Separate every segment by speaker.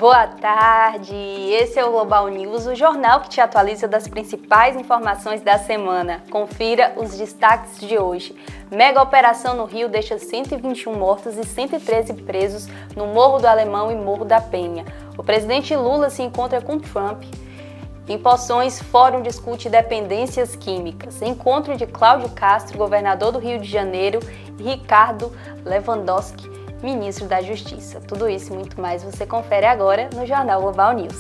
Speaker 1: Boa tarde, esse é o Global News, o jornal que te atualiza das principais informações da semana. Confira os destaques de hoje. Mega operação no Rio deixa 121 mortos e 113 presos no Morro do Alemão e Morro da Penha. O presidente Lula se encontra com Trump. Em Poções, Fórum discute dependências químicas. Encontro de Cláudio Castro, governador do Rio de Janeiro, e Ricardo Lewandowski, ministro da Justiça. Tudo isso e muito mais você confere agora no Jornal Global News.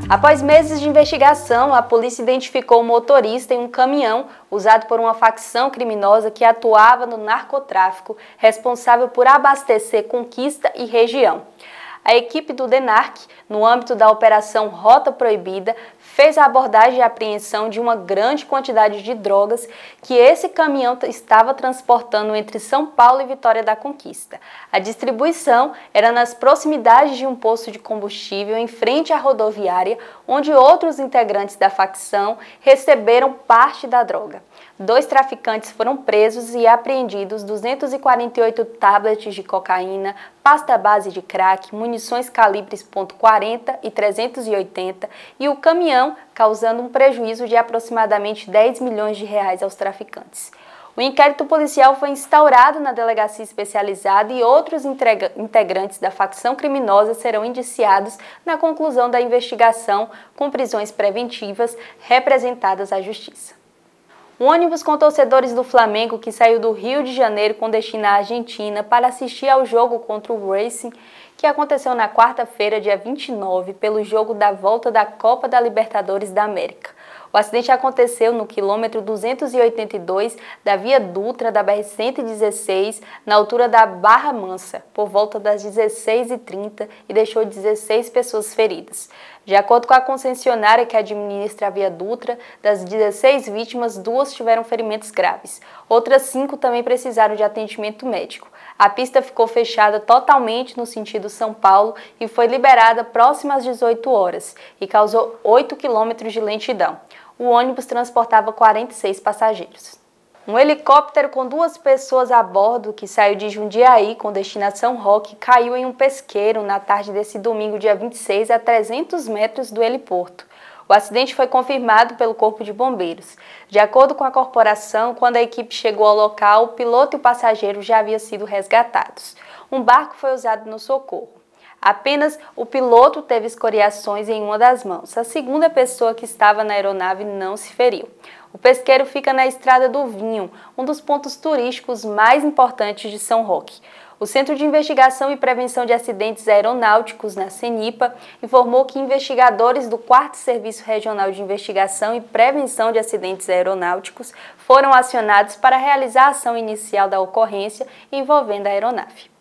Speaker 1: Após meses de investigação, a polícia identificou o motorista em um caminhão usado por uma facção criminosa que atuava no narcotráfico, responsável por abastecer Conquista e região. A equipe do DENARC, no âmbito da Operação Rota Proibida, fez a abordagem e apreensão de uma grande quantidade de drogas que esse caminhão estava transportando entre São Paulo e Vitória da Conquista. A distribuição era nas proximidades de um posto de combustível em frente à rodoviária, onde outros integrantes da facção receberam parte da droga. 2 traficantes foram presos e apreendidos 248 tablets de cocaína, pasta base de crack, munições calibres .40 e 380 e o caminhão, causando um prejuízo de aproximadamente 10 milhões de reais aos traficantes. O inquérito policial foi instaurado na delegacia especializada e outros integrantes da facção criminosa serão indiciados na conclusão da investigação, com prisões preventivas representadas à Justiça. Um ônibus com torcedores do Flamengo que saiu do Rio de Janeiro com destino à Argentina para assistir ao jogo contra o Racing, que aconteceu na quarta-feira, dia 29, pelo jogo da volta da Copa da Libertadores da América. O acidente aconteceu no quilômetro 282 da Via Dutra da BR-116, na altura da Barra Mansa, por volta das 16h30 e deixou 16 pessoas feridas. De acordo com a concessionária que administra a Via Dutra, das 16 vítimas, 2 tiveram ferimentos graves. Outras 5 também precisaram de atendimento médico. A pista ficou fechada totalmente no sentido São Paulo e foi liberada próximo às 18 horas e causou 8 quilômetros de lentidão. O ônibus transportava 46 passageiros. Um helicóptero com 2 pessoas a bordo, que saiu de Jundiaí com destinação Roque, caiu em um pesqueiro na tarde desse domingo, dia 26, a 300 metros do heliporto. O acidente foi confirmado pelo Corpo de Bombeiros. De acordo com a corporação, quando a equipe chegou ao local, o piloto e o passageiro já haviam sido resgatados. Um barco foi usado no socorro. Apenas o piloto teve escoriações em uma das mãos. A segunda pessoa que estava na aeronave não se feriu. O pesqueiro fica na Estrada do Vinho, um dos pontos turísticos mais importantes de São Roque. O Centro de Investigação e Prevenção de Acidentes Aeronáuticos, na CENIPA, informou que investigadores do 4º Serviço Regional de Investigação e Prevenção de Acidentes Aeronáuticos foram acionados para realizar a ação inicial da ocorrência envolvendo a aeronave.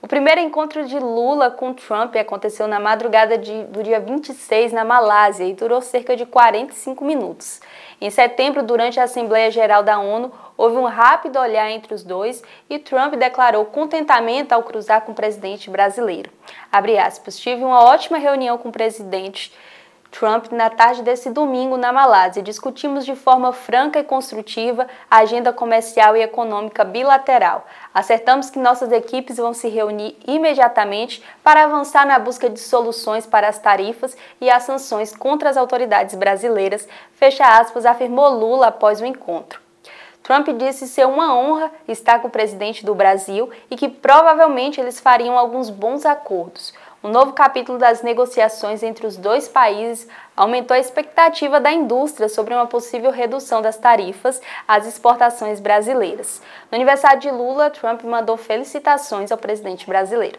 Speaker 1: O primeiro encontro de Lula com Trump aconteceu na madrugada do dia 26 na Malásia e durou cerca de 45 minutos. Em setembro, durante a Assembleia Geral da ONU, houve um rápido olhar entre os dois e Trump declarou contentamento ao cruzar com o presidente brasileiro. Abre aspas, tive uma ótima reunião com o presidente Trump na tarde desse domingo na Malásia. Discutimos de forma franca e construtiva a agenda comercial e econômica bilateral. Acertamos que nossas equipes vão se reunir imediatamente para avançar na busca de soluções para as tarifas e as sanções contra as autoridades brasileiras, fecha aspas, afirmou Lula após o encontro. Trump disse ser uma honra estar com o presidente do Brasil e que provavelmente eles fariam alguns bons acordos. Um novo capítulo das negociações entre os dois países aumentou a expectativa da indústria sobre uma possível redução das tarifas às exportações brasileiras. No aniversário de Lula, Trump mandou felicitações ao presidente brasileiro.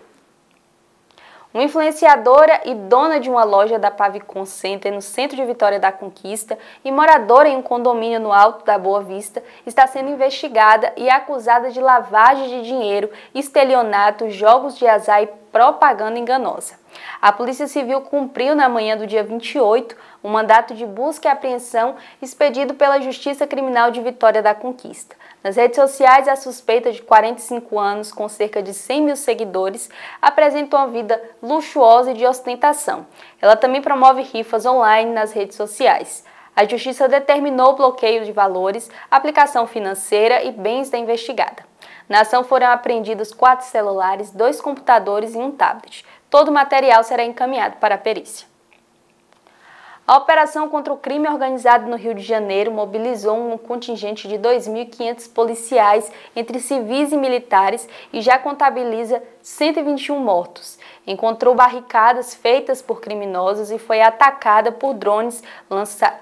Speaker 1: Uma influenciadora e dona de uma loja da Pavicon Center no centro de Vitória da Conquista e moradora em um condomínio no Alto da Boa Vista está sendo investigada e acusada de lavagem de dinheiro, estelionato, jogos de azar e propaganda enganosa. A Polícia Civil cumpriu na manhã do dia 28 um mandato de busca e apreensão expedido pela Justiça Criminal de Vitória da Conquista. Nas redes sociais, a suspeita de 45 anos, com cerca de 100 mil seguidores, apresenta uma vida luxuosa e de ostentação. Ela também promove rifas online nas redes sociais. A Justiça determinou o bloqueio de valores, aplicação financeira e bens da investigada. Na ação foram apreendidos 4 celulares, 2 computadores e um tablet. Todo o material será encaminhado para a perícia. A operação contra o crime organizado no Rio de Janeiro mobilizou um contingente de 2.500 policiais, entre civis e militares, e já contabiliza 121 mortos. Encontrou barricadas feitas por criminosos e foi atacada por drones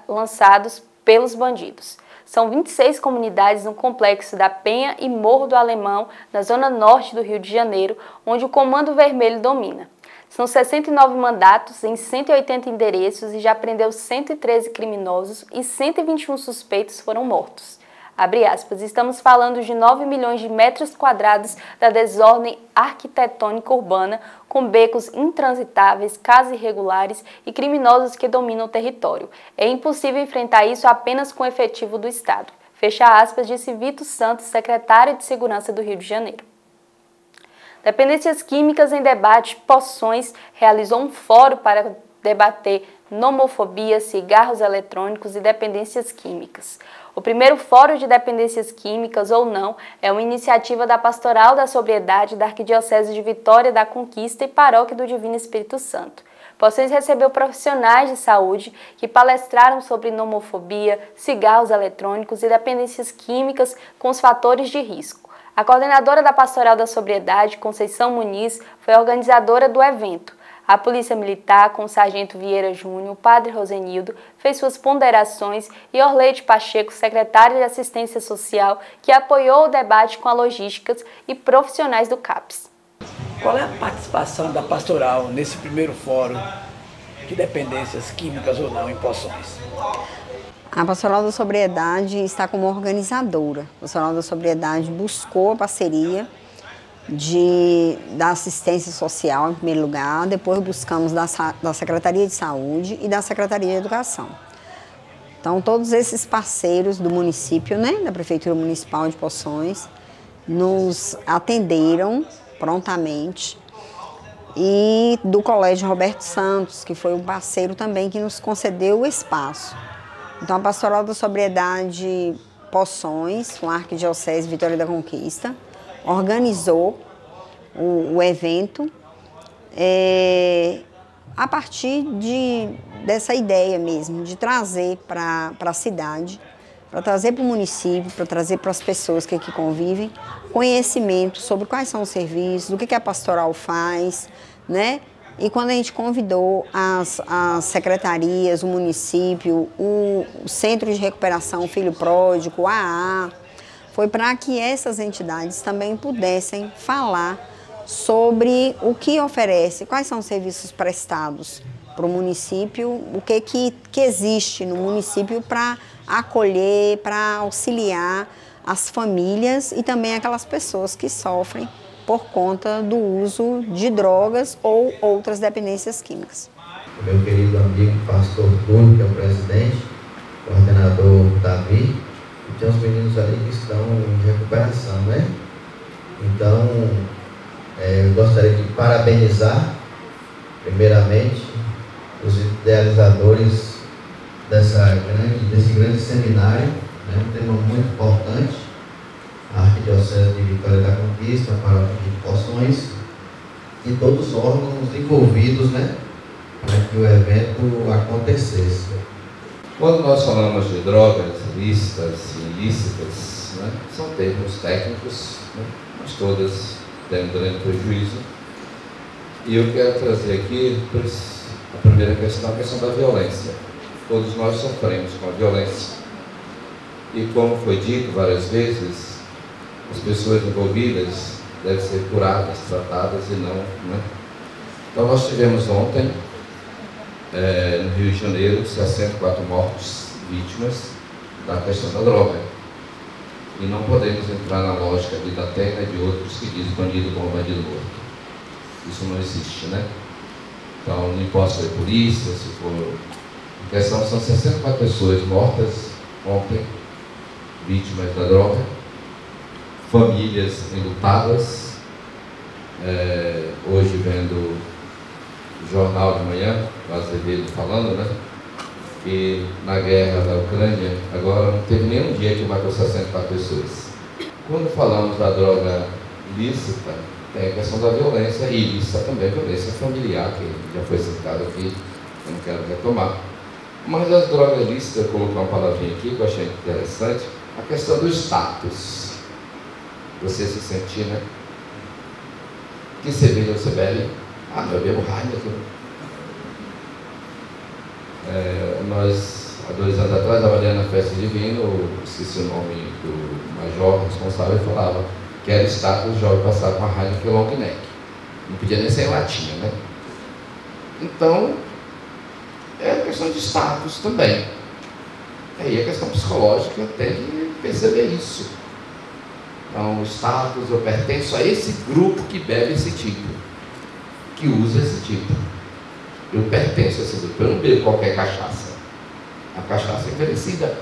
Speaker 1: lançados pelos bandidos. São 26 comunidades no Complexo da Penha e Morro do Alemão, na zona norte do Rio de Janeiro, onde o Comando Vermelho domina. São 69 mandatos em 180 endereços e já prendeu 113 criminosos e 121 suspeitos foram mortos. Abre aspas, estamos falando de 9 milhões de metros quadrados da desordem arquitetônica urbana, com becos intransitáveis, casas irregulares e criminosos que dominam o território. É impossível enfrentar isso apenas com o efetivo do Estado. Fecha aspas, disse Vitor Santos, secretário de Segurança do Rio de Janeiro. Dependências Químicas em Debate, Poções, realizou um fórum para debater nomofobia, cigarros eletrônicos e dependências químicas. O primeiro Fórum de Dependências Químicas ou Não é uma iniciativa da Pastoral da Sobriedade da Arquidiocese de Vitória da Conquista e Paróquia do Divino Espírito Santo. Poções recebeu profissionais de saúde que palestraram sobre nomofobia, cigarros eletrônicos e dependências químicas com os fatores de risco. A coordenadora da Pastoral da Sobriedade, Conceição Muniz, foi a organizadora do evento. A Polícia Militar, com o Sargento Vieira Júnior, o Padre Rosenildo, fez suas ponderações e Orleide Pacheco, secretária de Assistência Social, que apoiou o debate com a logística e profissionais do CAPS.
Speaker 2: Qual é a participação da Pastoral nesse primeiro fórum de dependências químicas ou não em Poções?
Speaker 3: A Pastoral da Sobriedade está como organizadora. A Pastoral da Sobriedade buscou a parceria da assistência social, em primeiro lugar, depois buscamos da Secretaria de Saúde e da Secretaria de Educação. Então, todos esses parceiros do município, da Prefeitura Municipal de Poções, nos atenderam prontamente, e do Colégio Roberto Santos, que foi um parceiro também que nos concedeu o espaço. Então, a Pastoral da Sobriedade Poções, com a Arquidiocese Vitória da Conquista, organizou o evento a partir dessa ideia mesmo, de trazer para a cidade, para trazer para o município, para trazer para as pessoas que aqui convivem, conhecimento sobre quais são os serviços, o que a pastoral faz, E quando a gente convidou as secretarias, o município, o Centro de Recuperação Filho Pródigo, o AA, foi para que essas entidades também pudessem falar sobre o que oferece, quais são os serviços prestados para o município, o que existe no município para acolher, para auxiliar as famílias e também aquelas pessoas que sofrem por conta do uso de drogas ou outras dependências químicas.
Speaker 4: O meu querido amigo pastor Túlio, que é o presidente, coordenador Davi, e tem uns meninos ali que estão em recuperação, Então, eu gostaria de parabenizar, primeiramente, os idealizadores desse grande seminário, um tema muito importante, a Arquidiocese de Vitória da Conquista, a Paróquia de Poções, e todos os órgãos envolvidos, para que o evento acontecesse.
Speaker 5: Quando nós falamos de drogas lícitas e ilícitas, são termos técnicos, mas todas têm um grande prejuízo. E eu quero trazer aqui a primeira questão, a questão da violência. Todos nós sofremos com a violência. E como foi dito várias vezes, as pessoas envolvidas devem ser curadas, tratadas e não. Então nós tivemos ontem, no Rio de Janeiro, 64 mortes vítimas da questão da droga. E não podemos entrar na lógica da terra e de outros que diz bandido como bandido morto. Isso não existe, Então, não importa se é polícia, se for... A questão são 64 pessoas mortas ontem, vítimas da droga, famílias enlutadas. Hoje, vendo o jornal de manhã, o Azevedo falando, né, que na guerra da Ucrânia, agora não teve nenhum dia que matou 64 pessoas. Quando falamos da droga lícita, tem a questão da violência ilícita também, violência familiar, que já foi citado aqui, eu não quero retomar. Mas as drogas lícitas, eu coloquei uma palavrinha aqui que eu achei interessante, a questão do status. Você se sentir, né? Que cerveja você bebe? Ah, eu bebo Heineken. Nós, há 2 anos atrás, avaliando a festa divina, esqueci o nome do major responsável, e falava que era status jovem passar com a Heineken long neck. Não podia nem ser em latinha, né? Então, é questão de status também. Aí a questão psicológica tem que perceber isso. Então, o status, eu pertenço a esse grupo que bebe esse tipo, que usa esse tipo. Eu pertenço a esse grupo, eu não bebo qualquer cachaça. A cachaça é envelhecida.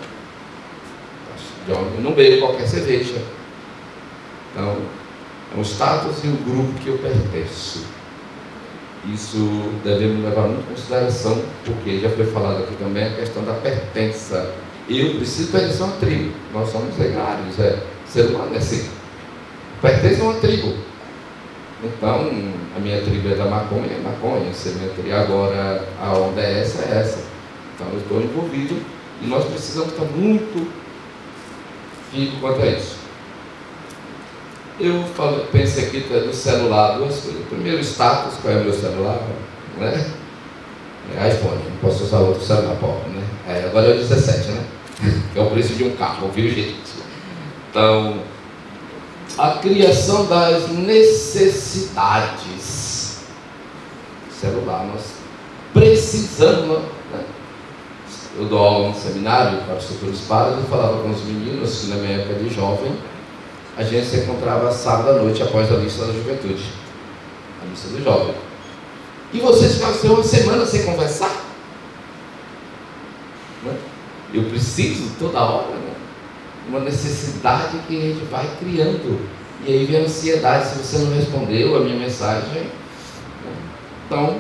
Speaker 5: Eu não bebo qualquer cerveja. Então, é o status e o grupo que eu pertenço. Isso devemos levar muito em consideração, porque já foi falado aqui também a questão da pertença. Eu preciso pertencer a uma tribo. Nós somos gregários, ser humano é assim. Pertence a uma tribo. Então, a minha tribo é da maconha, é maconha. Se a minha tribo agora, a onda é essa, é essa. Então, eu estou envolvido e nós precisamos estar muito firmes quanto a isso. Eu pensei aqui do celular, 2 coisas. Primeiro, status, qual é o meu celular? Né? iPhone, não posso usar outro celular, pobre, né? Agora é o 17, né? Que é o preço de um carro, viu, gente? Então, a criação das necessidades. Celular, nós precisamos, né? Eu dou aula no seminário para os futuros padres e falava com os meninos que na minha época de jovem, a gente se encontrava sábado à noite após a missa da juventude, a missa do jovem. E vocês ficaram uma semana sem conversar? Né? Eu preciso toda hora, né? Uma necessidade que a gente vai criando. E aí vem a ansiedade se você não respondeu a minha mensagem. Né? Então,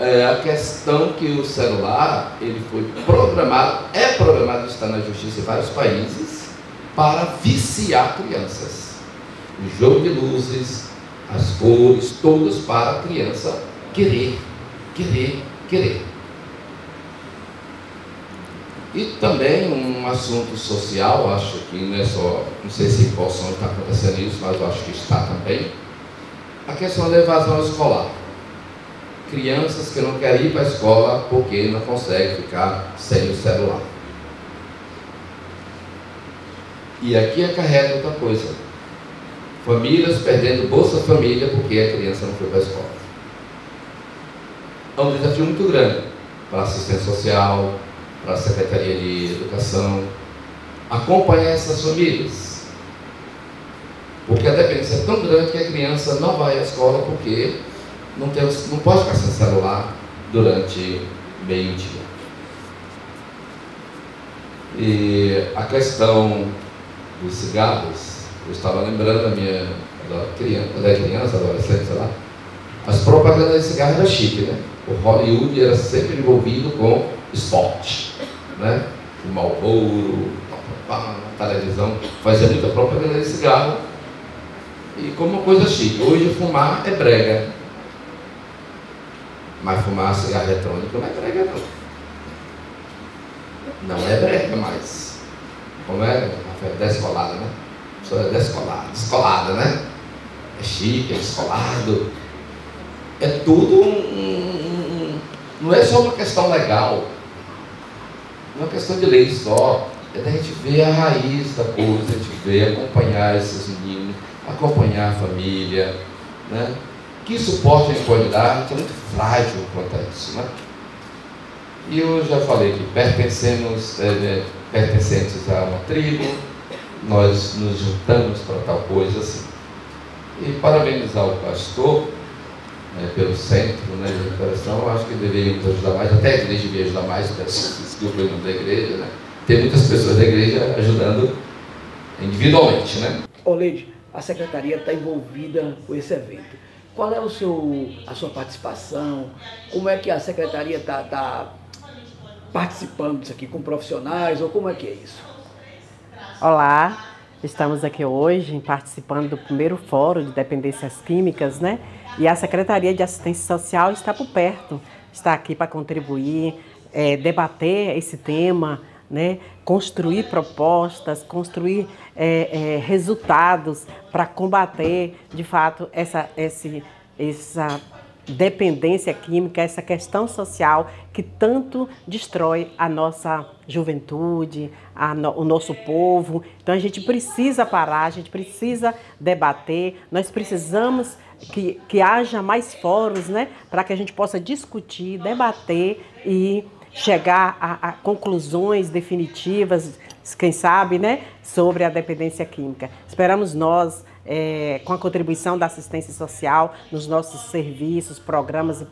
Speaker 5: a questão que o celular, ele foi programado, é programado, está na justiça em vários países, para viciar crianças. O jogo de luzes, as cores, todas para a criança querer. E também um assunto social, acho que não é só, não sei se em Poção está acontecendo isso, mas eu acho que está também, a questão da evasão escolar. Crianças que não querem ir para a escola porque não conseguem ficar sem o celular. E aqui acarreta outra coisa. Famílias perdendo Bolsa Família porque a criança não foi para a escola. É um desafio muito grande para a assistência social, para a Secretaria de Educação, acompanhar essas famílias. Porque a dependência é tão grande que a criança não vai à escola porque não pode ficar sem celular durante meio-dia. E a questão dos cigarros, eu estava lembrando da minha criança, adolescente, sei lá, as propagandas de cigarro eram chique, né? O Hollywood era sempre envolvido com esporte, né? O Marlboro, a televisão fazia muita propaganda de cigarro e como uma coisa chique. Hoje fumar é brega, mas fumar cigarro eletrônico não é brega não é brega mais. Como é? Descolada, né? A pessoa é descolada, né? É chique, é descolado. É tudo não é só uma questão legal, não é uma questão de lei só, é da gente ver a raiz da coisa, a gente ver, acompanhar esses meninos, acompanhar a família, né? Que suporte a gente pode dar, a gente é muito frágil quanto a isso, né? E eu já falei que pertencentes a uma tribo, nós nos juntamos para tal coisa assim. E parabenizar o pastor, pelo centro, né, de recuperação, eu acho que deveríamos ajudar mais, até a igreja devia ajudar mais, desculpa o nome da igreja, né? Tem muitas pessoas da igreja ajudando individualmente, né?
Speaker 2: Oleide, a secretaria está envolvida com esse evento. Qual é a sua participação? Como é que a secretaria está participando disso aqui com profissionais, ou como é que é isso?
Speaker 6: Olá, estamos aqui hoje participando do primeiro fórum de dependências químicas, né? E a Secretaria de Assistência Social está por perto, está aqui para contribuir, debater esse tema, né? Construir propostas, construir resultados para combater, de fato, essa dependência química, essa questão social que tanto destrói a nossa juventude, o nosso povo. Então a gente precisa parar, a gente precisa debater, nós precisamos que haja mais fóruns, né, para que a gente possa discutir, debater e chegar a conclusões definitivas, quem sabe, né, sobre a dependência química. Esperamos nós, com a contribuição da assistência social, nos nossos serviços, programas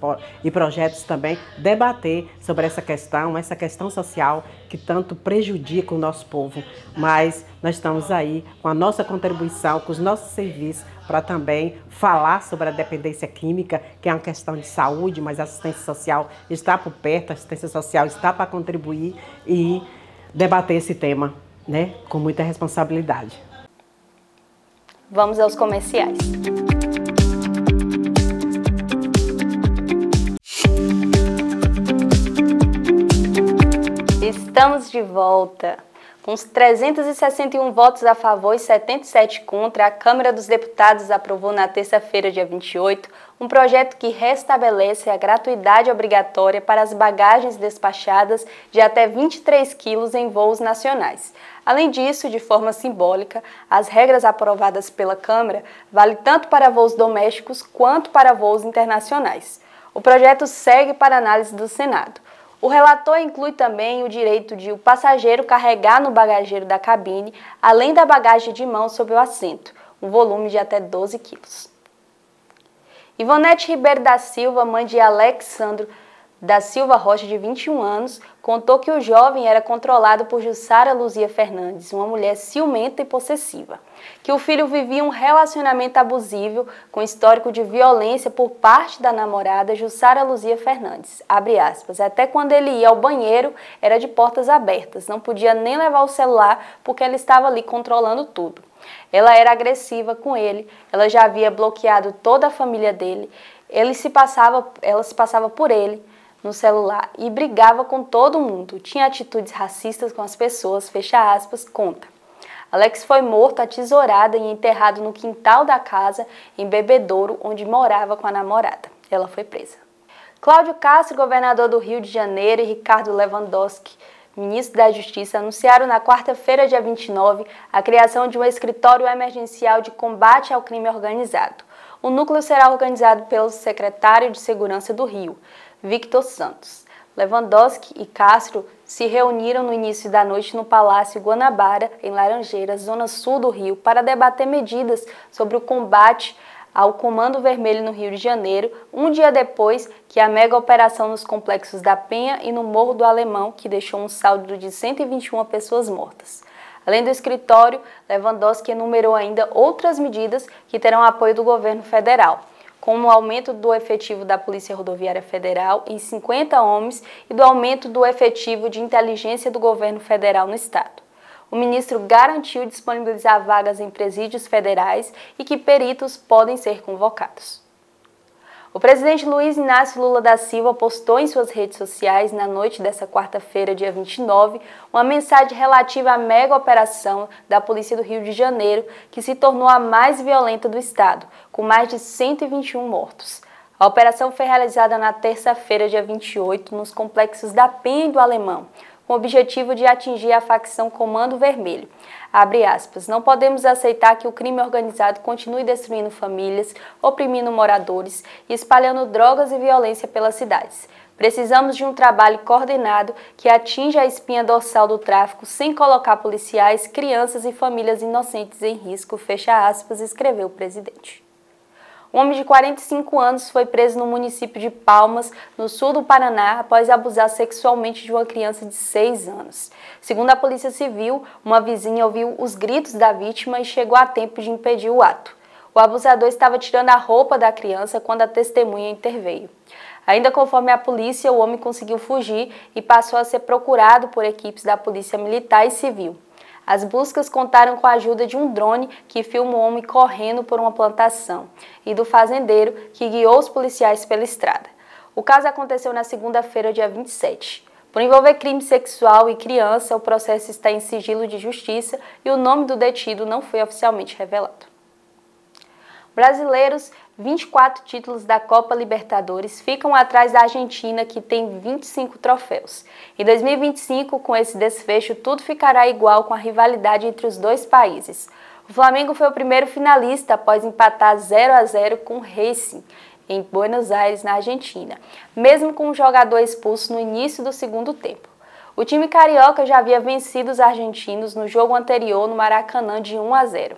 Speaker 6: e projetos também, debater sobre essa questão social que tanto prejudica o nosso povo. Mas nós estamos aí com a nossa contribuição, com os nossos serviços, para também falar sobre a dependência química, que é uma questão de saúde, mas a assistência social está por perto, a assistência social está para contribuir e debater esse tema, né, com muita responsabilidade.
Speaker 1: Vamos aos comerciais. Estamos de volta. Com os 361 votos a favor e 77 contra, a Câmara dos Deputados aprovou na terça-feira, dia 28, um projeto que restabelece a gratuidade obrigatória para as bagagens despachadas de até 23 quilos em voos nacionais. Além disso, de forma simbólica, as regras aprovadas pela Câmara valem tanto para voos domésticos quanto para voos internacionais. O projeto segue para análise do Senado. O relator inclui também o direito de o passageiro carregar no bagageiro da cabine, além da bagagem de mão sob o assento, um volume de até 12 quilos. Ivonete Ribeiro da Silva, mãe de Alexandro da Silva Rocha, de 21 anos, contou que o jovem era controlado por Jussara Luzia Fernandes, uma mulher ciumenta e possessiva, que o filho vivia um relacionamento abusivo com histórico de violência por parte da namorada Jussara Luzia Fernandes, abre aspas, até quando ele ia ao banheiro era de portas abertas, não podia nem levar o celular porque ela estava ali controlando tudo. Ela era agressiva com ele, ela já havia bloqueado toda a família dele, ela se passava por ele no celular e brigava com todo mundo, tinha atitudes racistas com as pessoas, fecha aspas, conta. Alex foi morto à tesourada e enterrado no quintal da casa em Bebedouro, onde morava com a namorada. Ela foi presa. Cláudio Castro, governador do Rio de Janeiro, e Ricardo Lewandowski, ministro da Justiça, anunciaram na quarta-feira, dia 29, a criação de um escritório emergencial de combate ao crime organizado. O núcleo será organizado pelo secretário de Segurança do Rio, Victor Santos. Lewandowski e Castro se reuniram no início da noite no Palácio Guanabara, em Laranjeiras, zona sul do Rio, para debater medidas sobre o combate ao Comando Vermelho no Rio de Janeiro, um dia depois que a mega operação nos complexos da Penha e no Morro do Alemão, que deixou um saldo de 121 pessoas mortas. Além do escritório, Lewandowski enumerou ainda outras medidas que terão apoio do governo federal, como o aumento do efetivo da Polícia Rodoviária Federal em 50 homens e do aumento do efetivo de inteligência do governo federal no estado. O ministro garantiu disponibilizar vagas em presídios federais e que peritos podem ser convocados. O presidente Luiz Inácio Lula da Silva postou em suas redes sociais, na noite desta quarta-feira, dia 29, uma mensagem relativa à mega operação da Polícia do Rio de Janeiro, que se tornou a mais violenta do estado, com mais de 121 mortos. A operação foi realizada na terça-feira, dia 28, nos complexos da Penha e do Alemão, com o objetivo de atingir a facção Comando Vermelho. Abre aspas, não podemos aceitar que o crime organizado continue destruindo famílias, oprimindo moradores e espalhando drogas e violência pelas cidades. Precisamos de um trabalho coordenado que atinja a espinha dorsal do tráfico sem colocar policiais, crianças e famílias inocentes em risco, fecha aspas, escreveu o presidente. Um homem de 45 anos foi preso no município de Palmas, no sul do Paraná, após abusar sexualmente de uma criança de 6 anos. Segundo a Polícia Civil, uma vizinha ouviu os gritos da vítima e chegou a tempo de impedir o ato. O abusador estava tirando a roupa da criança quando a testemunha interveio. Ainda conforme a polícia, o homem conseguiu fugir e passou a ser procurado por equipes da Polícia Militar e Civil. As buscas contaram com a ajuda de um drone que filma o homem correndo por uma plantação e do fazendeiro que guiou os policiais pela estrada. O caso aconteceu na segunda-feira, dia 27. Por envolver crime sexual e criança, o processo está em sigilo de justiça e o nome do detido não foi oficialmente revelado. Brasileiros, 24 títulos da Copa Libertadores, ficam atrás da Argentina, que tem 25 troféus. Em 2025, com esse desfecho, tudo ficará igual com a rivalidade entre os dois países. O Flamengo foi o primeiro finalista após empatar 0-0 com o Racing, em Buenos Aires, na Argentina, mesmo com um jogador expulso no início do segundo tempo. O time carioca já havia vencido os argentinos no jogo anterior no Maracanã de 1-0.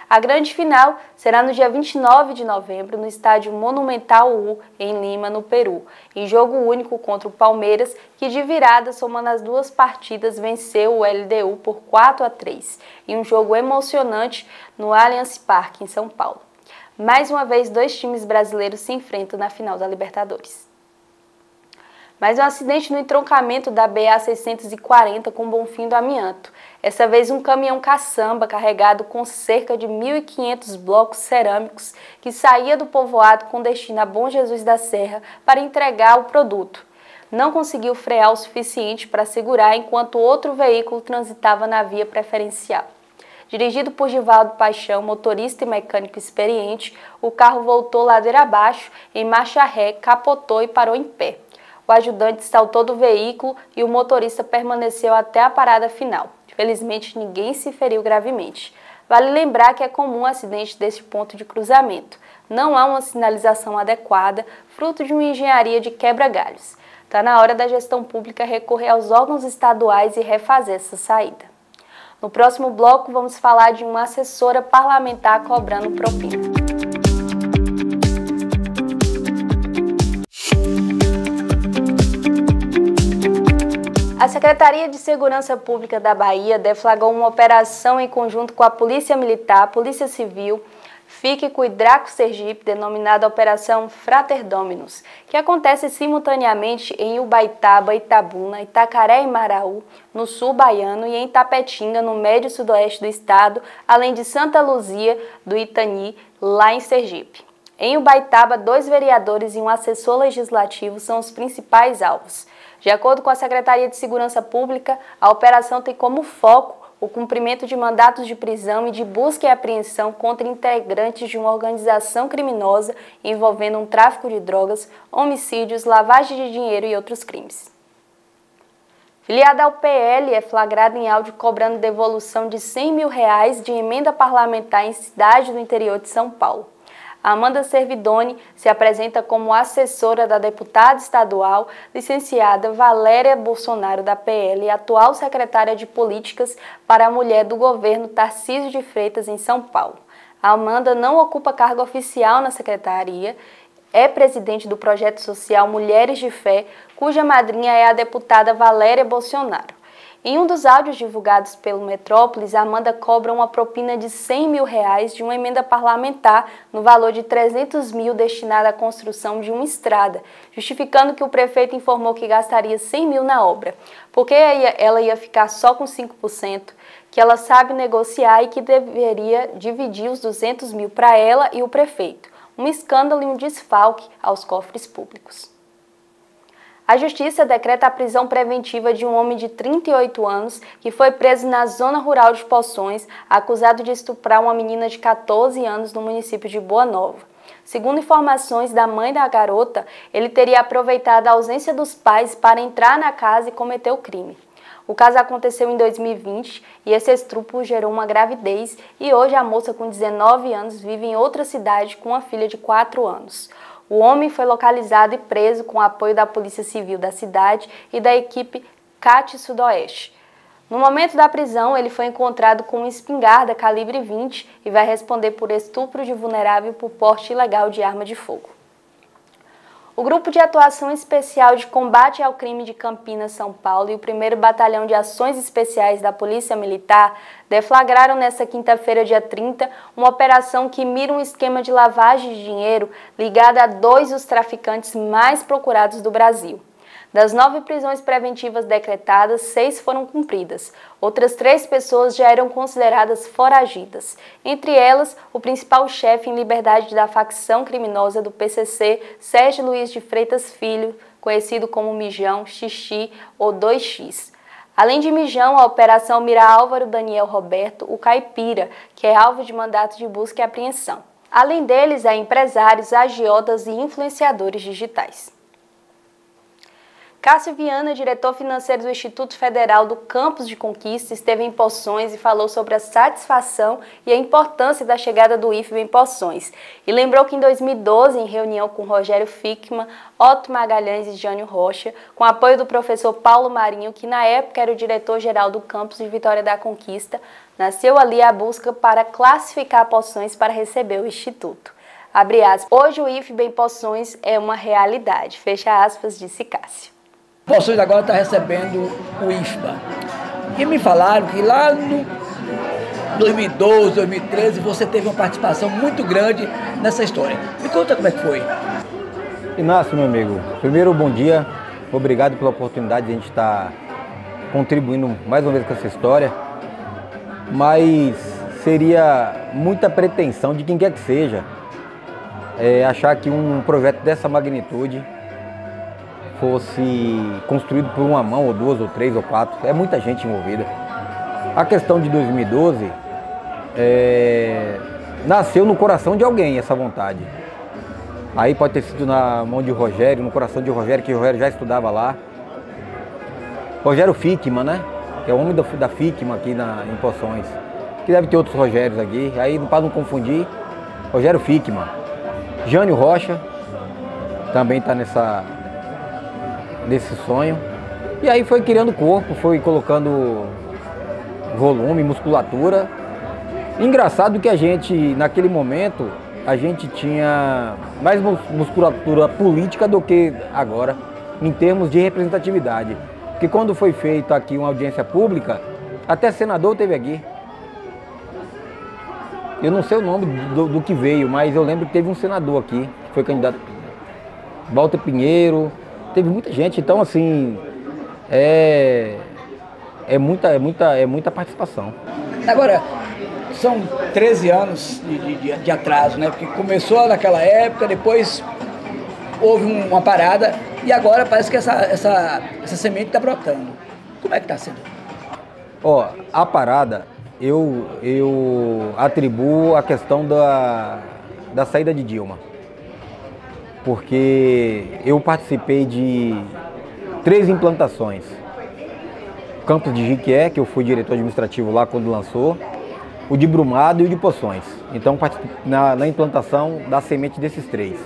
Speaker 1: A grande final será no dia 29 de novembro no estádio Monumental U, em Lima, no Peru, em jogo único contra o Palmeiras, que de virada, somando as duas partidas, venceu o LDU por 4-3, em um jogo emocionante no Allianz Parque, em São Paulo. Mais uma vez, dois times brasileiros se enfrentam na final da Libertadores. Mais um acidente no entroncamento da BA-640 com Bonfim do Amianto. Essa vez um caminhão caçamba carregado com cerca de 1.500 blocos cerâmicos que saía do povoado com destino a Bom Jesus da Serra para entregar o produto. Não conseguiu frear o suficiente para segurar enquanto outro veículo transitava na via preferencial. Dirigido por Givaldo Paixão, motorista e mecânico experiente, o carro voltou ladeira abaixo, em marcha ré, capotou e parou em pé. O ajudante saltou do veículo e o motorista permaneceu até a parada final. Felizmente, ninguém se feriu gravemente. Vale lembrar que é comum acidente desse ponto de cruzamento. Não há uma sinalização adequada, fruto de uma engenharia de quebra-galhos. Está na hora da gestão pública recorrer aos órgãos estaduais e refazer essa saída. No próximo bloco, vamos falar de uma assessora parlamentar cobrando propina. A Secretaria de Segurança Pública da Bahia deflagrou uma operação em conjunto com a Polícia Militar, Polícia Civil, FIC e Draco Sergipe, denominada Operação Frater Dominus, que acontece simultaneamente em Ubaitaba, Itabuna, Itacaré e Maraú, no sul baiano, e em Tapetinga, no médio sudoeste do estado, além de Santa Luzia do Itani, lá em Sergipe. Em Ubaitaba, 2 vereadores e um assessor legislativo são os principais alvos. De acordo com a Secretaria de Segurança Pública, a operação tem como foco o cumprimento de mandatos de prisão e de busca e apreensão contra integrantes de uma organização criminosa envolvendo um tráfico de drogas, homicídios, lavagem de dinheiro e outros crimes. Filiada ao PL é flagrada em áudio cobrando devolução de R$100 mil de emenda parlamentar em cidade do interior de São Paulo. Amanda Servidoni se apresenta como assessora da deputada estadual, licenciada Valéria Bolsonaro, da PL, e atual secretária de Políticas para a Mulher do governo Tarcísio de Freitas, em São Paulo. A Amanda não ocupa cargo oficial na secretaria, é presidente do projeto social Mulheres de Fé, cuja madrinha é a deputada Valéria Bolsonaro. Em um dos áudios divulgados pelo Metrópolis, Amanda cobra uma propina de R$100 mil de uma emenda parlamentar no valor de R$300 mil destinada à construção de uma estrada, justificando que o prefeito informou que gastaria R$100 mil na obra, porque ela ia ficar só com 5%, que ela sabe negociar e que deveria dividir os R$200 mil para ela e o prefeito. Um escândalo e um desfalque aos cofres públicos. A Justiça decreta a prisão preventiva de um homem de 38 anos que foi preso na zona rural de Poções, acusado de estuprar uma menina de 14 anos no município de Boa Nova. Segundo informações da mãe da garota, ele teria aproveitado a ausência dos pais para entrar na casa e cometer o crime. O caso aconteceu em 2020 e esse estupro gerou uma gravidez e hoje a moça com 19 anos vive em outra cidade com uma filha de 4 anos. O homem foi localizado e preso com o apoio da Polícia Civil da cidade e da equipe CAT Sudoeste. No momento da prisão, ele foi encontrado com uma espingarda calibre 20 e vai responder por estupro de vulnerável por porte ilegal de arma de fogo. O Grupo de Atuação Especial de Combate ao Crime de Campinas, São Paulo e o 1º Batalhão de Ações Especiais da Polícia Militar deflagraram nesta quinta-feira, dia 30, uma operação que mira um esquema de lavagem de dinheiro ligado a 2 dos traficantes mais procurados do Brasil. Das 9 prisões preventivas decretadas, 6 foram cumpridas. Outras 3 pessoas já eram consideradas foragidas. Entre elas, o principal chefe em liberdade da facção criminosa do PCC, Sérgio Luiz de Freitas Filho, conhecido como Mijão, Xixi ou 2X. Além de Mijão, a operação mira Álvaro Daniel Roberto, o Caipira, que é alvo de mandato de busca e apreensão. Além deles, há empresários, agiotas e influenciadores digitais. Cássio Viana, diretor financeiro do Instituto Federal do Campos de Conquista, esteve em Poções e falou sobre a satisfação e a importância da chegada do IFBA em Poções. E lembrou que em 2012, em reunião com Rogério Fickman, Otto Magalhães e Jânio Rocha, com apoio do professor Paulo Marinho, que na época era o diretor-geral do campus de Vitória da Conquista, nasceu ali a busca para classificar Poções para receber o Instituto. Abre aspas, hoje o IFBA em Poções é uma realidade, fecha aspas, disse Cássio.
Speaker 2: Poções agora está recebendo o IFBA. E me falaram que lá no 2012, 2013, você teve uma participação muito grande nessa história. Me conta como é que foi.
Speaker 7: Inácio, meu amigo, primeiro, bom dia. Obrigado pela oportunidade de a gente estar contribuindo mais uma vez com essa história. Mas seria muita pretensão de quem quer que seja achar que um projeto dessa magnitude fosse construído por uma mão, ou 2, ou 3, ou 4, é muita gente envolvida. A questão de 2012 nasceu no coração de alguém essa vontade. Aí pode ter sido na mão de Rogério, no coração de Rogério, que o Rogério já estudava lá. Rogério Fickman, né? Que é o homem da Fickman aqui em Poções. Que deve ter outros Rogérios aqui, aí para não confundir, Rogério Fickman. Jânio Rocha também está nesse sonho. E aí foi criando corpo, foi colocando volume, musculatura. Engraçado que a gente, naquele momento, a gente tinha mais musculatura política do que agora, em termos de representatividade. Porque quando foi feita aqui uma audiência pública, até senador teve aqui. Eu não sei o nome do que veio, mas eu lembro que teve um senador aqui, que foi candidato, Walter Pinheiro. Teve muita gente, então assim, é muita participação.
Speaker 2: Agora, são 13 anos de atraso, né? Porque começou naquela época, depois houve uma parada e agora parece que essa semente está brotando. Como é que está sendo?
Speaker 7: Ó, a parada, eu atribuo a questão da saída de Dilma. Porque eu participei de 3 implantações. Campos de Jiquié, que eu fui diretor administrativo lá quando lançou, o de Brumado e o de Poções. Então participei na implantação da semente desses 3.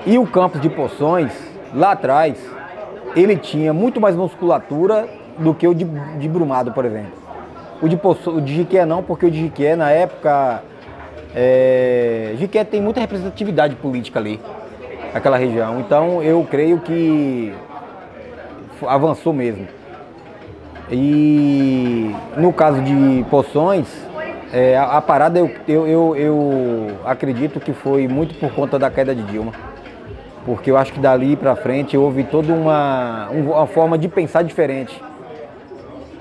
Speaker 7: E o campus de Poções, lá atrás, ele tinha muito mais musculatura do que o de Brumado, por exemplo. O de Jiquié não, porque o de Jiquié na época... Jiquié tem muita representatividade política ali, naquela região, então eu creio que avançou mesmo. E no caso de Poções, a parada eu acredito que foi muito por conta da queda de Dilma, porque eu acho que dali para frente houve toda uma forma de pensar diferente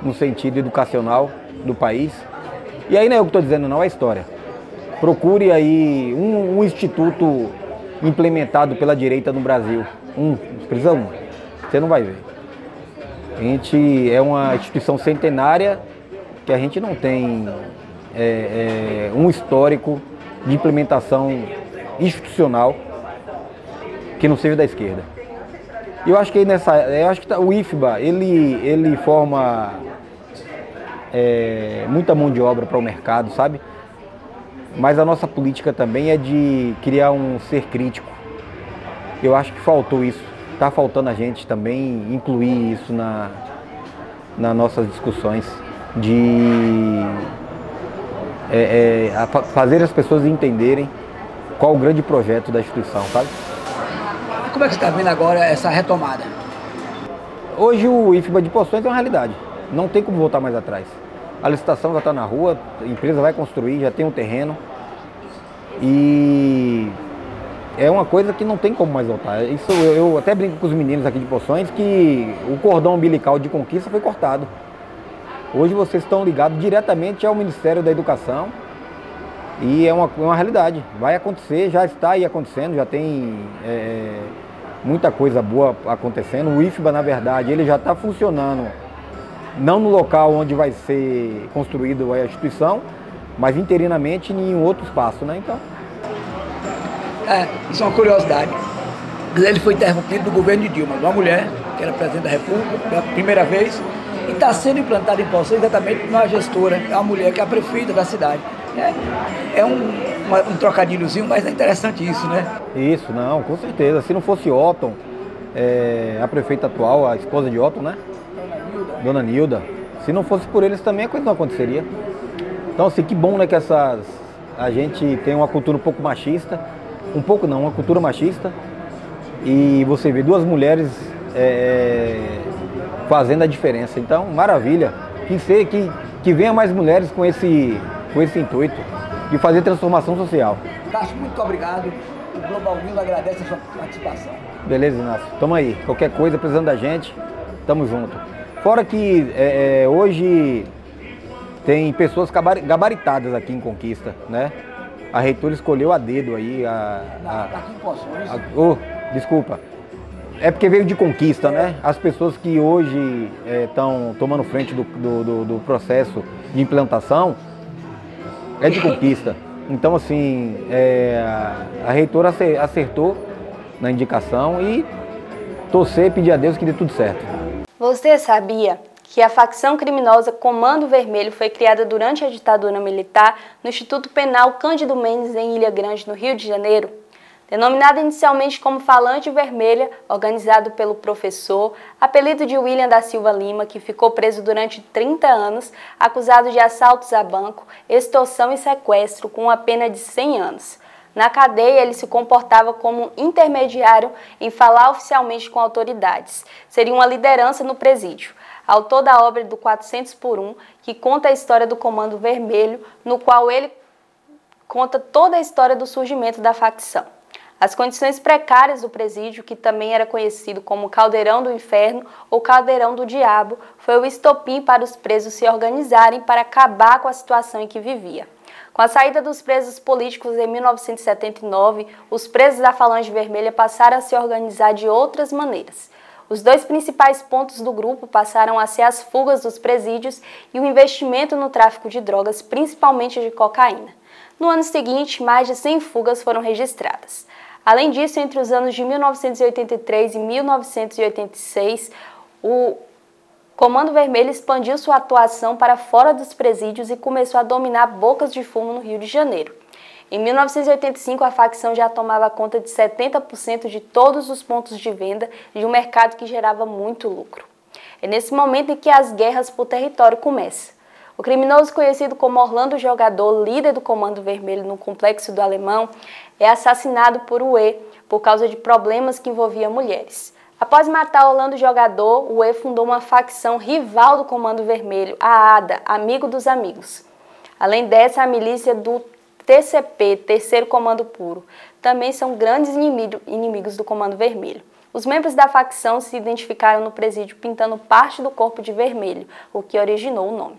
Speaker 7: no sentido educacional do país. E aí não é o que estou dizendo, não, é história. Procure aí um instituto implementado pela direita no Brasil. Precisa um. Você não vai ver. A gente é uma instituição centenária que a gente não tem um histórico de implementação institucional que não seja da esquerda. E eu acho que o IFBA ele forma muita mão de obra para o mercado, sabe? Mas a nossa política também é de criar um ser crítico. Eu acho que faltou isso. Está faltando a gente também incluir isso nas nossas discussões de fazer as pessoas entenderem qual o grande projeto da instituição, sabe?
Speaker 2: Como é que você está vendo agora essa retomada?
Speaker 7: Hoje o IFBA de Poções é uma realidade, não tem como voltar mais atrás. A licitação já está na rua, a empresa vai construir, já tem um terreno e é uma coisa que não tem como mais voltar. Isso eu até brinco com os meninos aqui de Poções que o cordão umbilical de Conquista foi cortado. Hoje vocês estão ligados diretamente ao Ministério da Educação e é uma realidade. Vai acontecer, já está aí acontecendo, já tem muita coisa boa acontecendo. O IFBA, na verdade, ele já está funcionando, não no local onde vai ser construída a instituição, mas interinamente em outro espaço, né? Então...
Speaker 2: isso é uma curiosidade. Ele foi interrompido do governo de Dilma, uma mulher que era presidente da República pela primeira vez, e está sendo implantada em Poções exatamente uma gestora, é uma mulher que é a prefeita da cidade. É um trocadilhozinho, mas é interessante isso, né?
Speaker 7: Isso, não, com certeza. Se não fosse Otton, a prefeita atual, a esposa de Otton, né? Dona Nilda. Se não fosse por eles também a coisa não aconteceria. Então, assim, que bom, né, que a gente tem uma cultura um pouco machista, um pouco não, uma cultura machista, e você vê duas mulheres fazendo a diferença. Então, maravilha. Que venha mais mulheres com esse intuito de fazer transformação social.
Speaker 2: Cássio, muito obrigado. O Global News agradece a sua participação.
Speaker 7: Beleza, Inácio. Tamo aí. Qualquer coisa, precisando da gente, tamo junto. Fora que hoje tem pessoas gabaritadas aqui em Conquista, né? A reitora escolheu a dedo aí
Speaker 2: aqui em Poções.
Speaker 7: Desculpa. É porque veio de Conquista, né? As pessoas que hoje estão tomando frente do processo de implantação é de Conquista. Então, assim, a reitora acertou na indicação e torcer e pedir a Deus que dê tudo certo.
Speaker 1: Você sabia que a facção criminosa Comando Vermelho foi criada durante a ditadura militar no Instituto Penal Cândido Mendes, em Ilha Grande, no Rio de Janeiro? Denominada inicialmente como Falante Vermelha, organizado pelo professor, apelido de William da Silva Lima, que ficou preso durante 30 anos, acusado de assaltos a banco, extorsão e sequestro, com uma pena de 100 anos. Na cadeia, ele se comportava como um intermediário em falar oficialmente com autoridades. Seria uma liderança no presídio. Autor da obra do 400 por 1, que conta a história do Comando Vermelho, no qual ele conta toda a história do surgimento da facção. As condições precárias do presídio, que também era conhecido como Caldeirão do Inferno ou Caldeirão do Diabo, foi o estopim para os presos se organizarem para acabar com a situação em que vivia. Com a saída dos presos políticos em 1979, os presos da Falange Vermelha passaram a se organizar de outras maneiras. Os dois principais pontos do grupo passaram a ser as fugas dos presídios e o investimento no tráfico de drogas, principalmente de cocaína. No ano seguinte, mais de 100 fugas foram registradas. Além disso, entre os anos de 1983 e 1986, o Comando Vermelho expandiu sua atuação para fora dos presídios e começou a dominar bocas de fumo no Rio de Janeiro. Em 1985, a facção já tomava conta de 70% de todos os pontos de venda de um mercado que gerava muito lucro. É nesse momento em que as guerras por território começam. O criminoso conhecido como Orlando Jogador, líder do Comando Vermelho no Complexo do Alemão, é assassinado por Uê por causa de problemas que envolviam mulheres. Após matar Orlando Jogador, Uê fundou uma facção rival do Comando Vermelho, a ADA, Amigo dos Amigos. Além dessa, a milícia do TCP, Terceiro Comando Puro, também são grandes inimigos do Comando Vermelho. Os membros da facção se identificaram no presídio pintando parte do corpo de vermelho, o que originou o nome.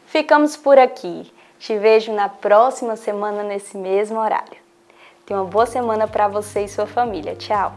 Speaker 1: Ficamos por aqui. Te vejo na próxima semana nesse mesmo horário. Tenha uma boa semana para você e sua família. Tchau!